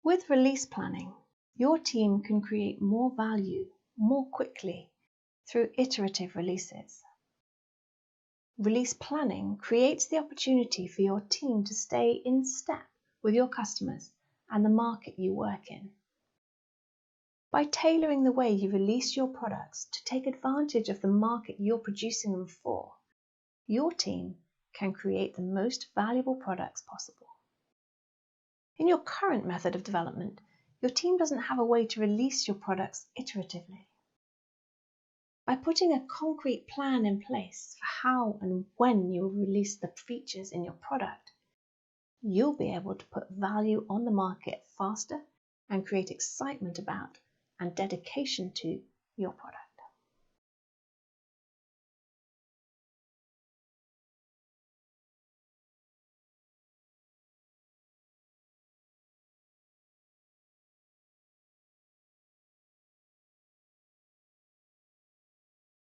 With release planning, your team can create more value more quickly through iterative releases. Release planning creates the opportunity for your team to stay in step with your customers and the market you work in. By tailoring the way you release your products to take advantage of the market you're producing them for, your team can create the most valuable products possible. In your current method of development, your team doesn't have a way to release your products iteratively. By putting a concrete plan in place for how and when you will release the features in your product, you'll be able to put value on the market faster and create excitement about and dedication to your product.